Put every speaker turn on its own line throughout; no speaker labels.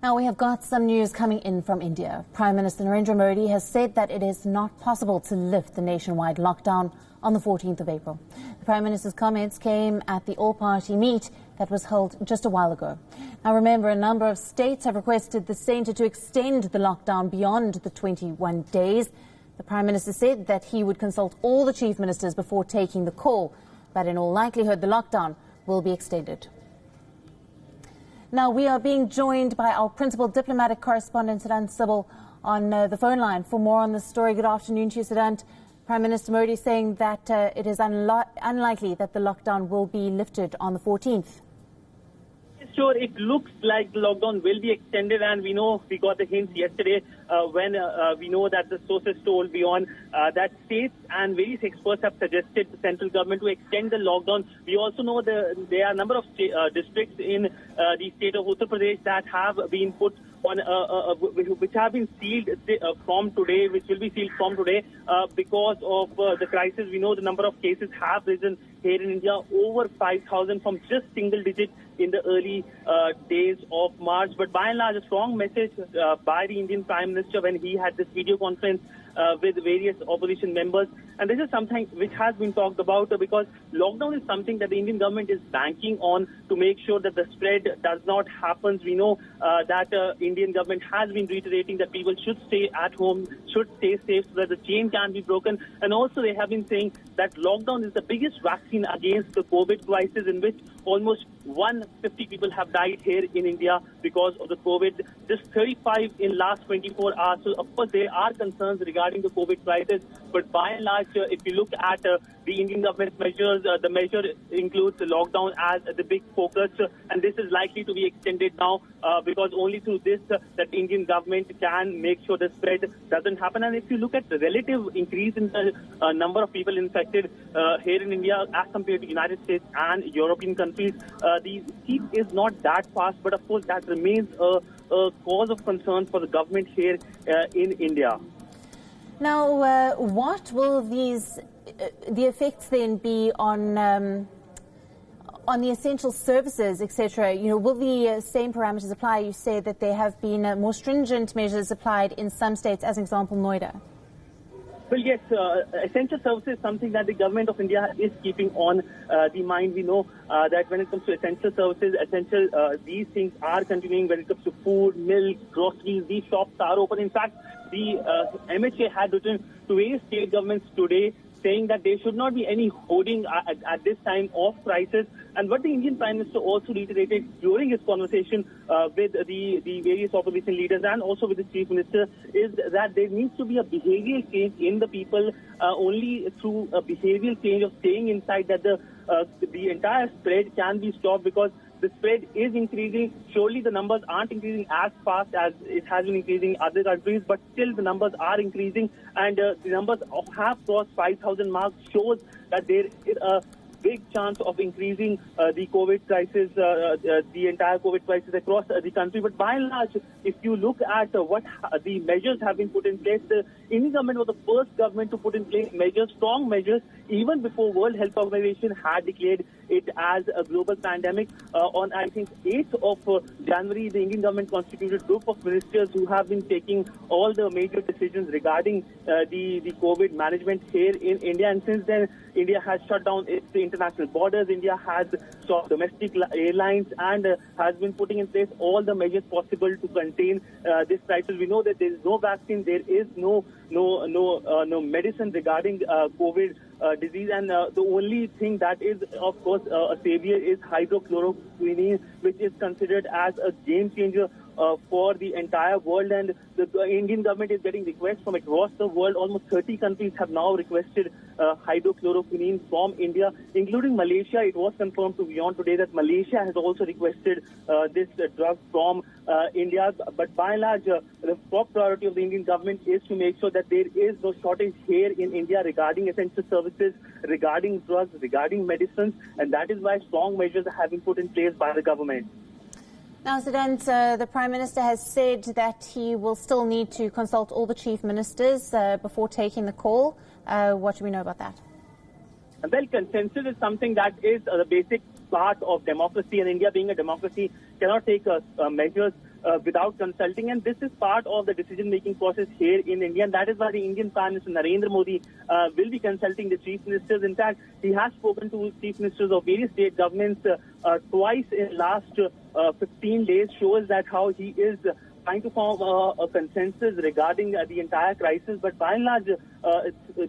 Now we have got some news coming in from India. Prime Minister Narendra Modi has said that it is not possible to lift the nationwide lockdown on the 14th of April. The Prime Minister's comments came at the all-party meet that was held just a while ago. Now remember, a number of states have requested the centre to extend the lockdown beyond the 21 days. The Prime Minister said that he would consult all the chief ministers before taking the call, but in all likelihood the lockdown will be extended. Now, we are being joined by our principal diplomatic correspondent, Siddhant Sibal, on the phone line for more on this story. Good afternoon to you, Siddhant. Prime Minister Modi saying that it is unlikely that the lockdown will be lifted on the 14th.
Sure, it looks like the lockdown will be extended, and we know we got the hints yesterday when we know that the sources told WION that states and various experts have suggested the central government to extend the lockdown. We also know there are a number of districts in the state of Uttar Pradesh that have been put on, which have been sealed from today, which will be sealed from today because of the crisis. We know the number of cases have risen here in India, over 5,000 from just single digit in the early days of March. But by and large, a strong message by the Indian Prime Minister when he had this video conference with various opposition members. And this is something which has been talked about because lockdown is something that the Indian government is banking on to make sure that the spread does not happen. We know that Indian government has been reiterating that people should stay at home, should stay safe so that the chain can be broken. And also they have been saying that lockdown is the biggest vaccine against the COVID crisis, in which almost 150 people have died here in India because of the COVID, just 35 in last 24 hours. So of course there are concerns regarding the COVID crisis, but by and large, if you look at the Indian government measures, the measure includes the lockdown as the big focus, and this is likely to be extended now because only through this that Indian government can make sure the spread doesn't happen. And if you look at the relative increase in the number of people infected here in India as compared to United States and European countries, the steep is not that fast, but of course that remains a cause of concern for the government here in India.
Now, what will the effects then be on the essential services, etc.? You know, will the same parameters apply? You say that there have been more stringent measures applied in some states, as an example, Noida.
Well, yes, essential services is something that the government of India is keeping on the mind. We know that when it comes to essential services, these things are continuing. When it comes to food, milk, groceries, these shops are open. In fact, the MHA had written to various state governments today saying that there should not be any hoarding at this time of crisis. And what the Indian Prime Minister also reiterated during his conversation with the various opposition leaders and also with the Chief Minister is that there needs to be a behavioral change in the people. Only through a behavioral change of staying inside that the entire spread can be stopped, because the spread is increasing. Surely the numbers aren't increasing as fast as it has been increasing in other countries, but still the numbers are increasing, and the numbers have crossed 5,000 mark, shows that there is a big chance of increasing the COVID crisis, the entire COVID crisis across the country. But by and large, if you look at what the measures have been put in place, the Indian government was the first government to put in place measures, strong measures, even before World Health Organization had declared it as a global pandemic. On, I think, 8th of January, the Indian government constituted a group of ministers who have been taking all the major decisions regarding the COVID management here in India. And since then, India has shut down its international borders. India has stopped domestic airlines and has been putting in place all the measures possible to contain this crisis. We know that there is no vaccine, there is no medicine regarding COVID disease, and the only thing that is, of course, a savior is hydrochloroquine, which is considered as a game changer for the entire world. And the Indian government is getting requests from across the world. Almost 30 countries have now requested hydrochloroquine from India, including Malaysia. It was confirmed to WION today that Malaysia has also requested this drug from India. But by and large, the top priority of the Indian government is to make sure that there is no shortage here in India regarding essential services, regarding drugs, regarding medicines, and that is why strong measures have been put in place by the government.
Now, Siddhant, the Prime Minister has said that he will still need to consult all the chief ministers before taking the call. What do we know about that?
Well, consensus is something that is the basic part of democracy, and India being a democracy cannot take measures without consulting. And this is part of the decision-making process here in India. And that is why the Indian Prime Minister Narendra Modi will be consulting the chief ministers. In fact, he has spoken to chief ministers of various state governments twice in the last 15 days, shows that how he is trying to form a consensus regarding the entire crisis. But by and large,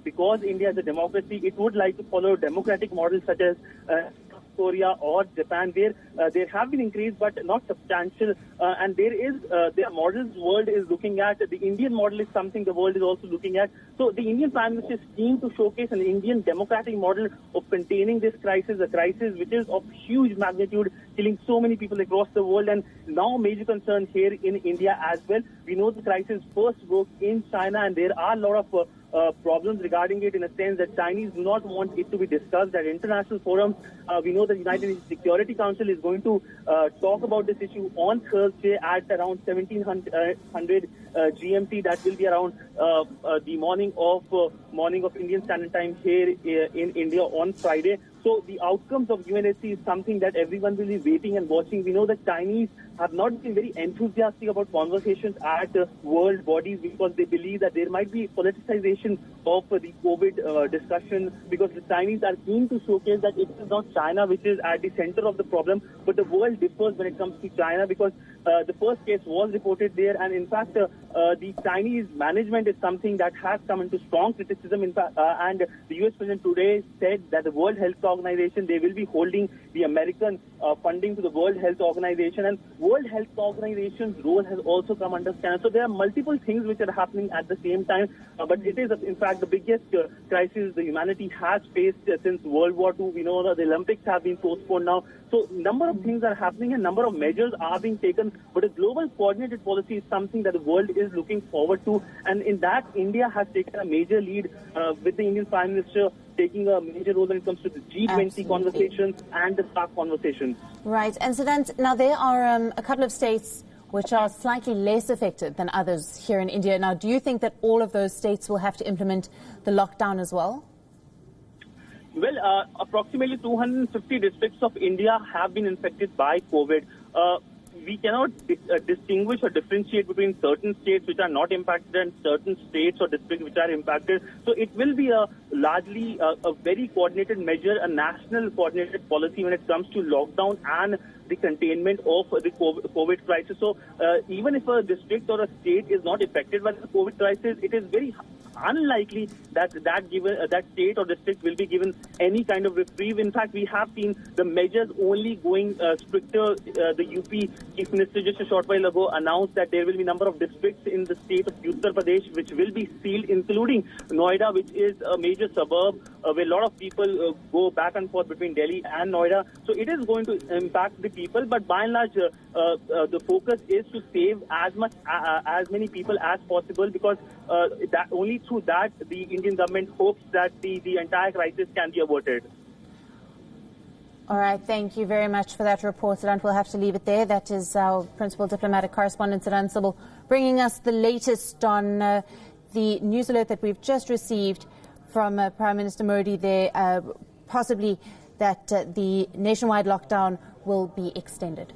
because India is a democracy, it would like to follow democratic models such as Korea or Japan, where there have been increased but not substantial, and there are models the world is looking at. The Indian model is something the world is also looking at. So the Indian Prime Minister is keen to showcase an Indian democratic model of containing this crisis, a crisis which is of huge magnitude, killing so many people across the world, and now major concern here in India as well. We know the crisis first broke in China, and there are a lot of problems regarding it, in a sense that Chinese do not want it to be discussed at international forums. We know the United Nations Security Council is going to talk about this issue on Thursday at around 1700 GMT. That will be around the morning of Indian Standard Time here in India on Friday. So the outcomes of UNSC is something that everyone will be waiting and watching. We know that Chinese have not been very enthusiastic about conversations at world bodies because they believe that there might be politicization of the COVID discussion, because the Chinese are keen to showcase that it is not China which is at the center of the problem, but the world differs when it comes to China, because the first case was reported there, and in fact the Chinese management is something that has come into strong criticism. In fact, and the US President today said that the World Health Organization, they will be holding the American funding to the World Health Organization, and World Health Organization's role has also come under scanner. So there are multiple things which are happening at the same time, but it is in fact the biggest crisis the humanity has faced since World War II. We know that the Olympics have been postponed now. So number of things are happening and number of measures are being taken, but a global coordinated policy is something that the world is looking forward to, and in that India has taken a major lead with the Indian Prime Minister taking a major role when it comes to the G20 conversations and the SAARC conversations.
Right. And Siddhant, now there are a couple of states which are slightly less affected than others here in India. Now, do you think that all of those states will have to implement the lockdown as well?
Well, approximately 250 districts of India have been infected by COVID. We cannot distinguish or differentiate between certain states which are not impacted and certain states or districts which are impacted. So it will be largely a very coordinated measure, a national coordinated policy when it comes to lockdown and the containment of the COVID crisis. So even if a district or a state is not affected by the COVID crisis, it is very unlikely that that state or district will be given any kind of reprieve. In fact, we have seen the measures only going stricter. The UP Chief Minister just a short while ago announced that there will be a number of districts in the state of Uttar Pradesh which will be sealed, including Noida, which is a major suburb where a lot of people go back and forth between Delhi and Noida. So it is going to impact the people, but by and large the focus is to save as many people as possible, because that only through that the Indian government hopes that the entire crisis can be averted.
All right, thank you very much for that report, Siddhant. We'll have to leave it there. That is our principal diplomatic correspondent, Siddhant Sybil, bringing us the latest on the news alert that we've just received from Prime Minister Modi there, possibly that the nationwide lockdown will be extended.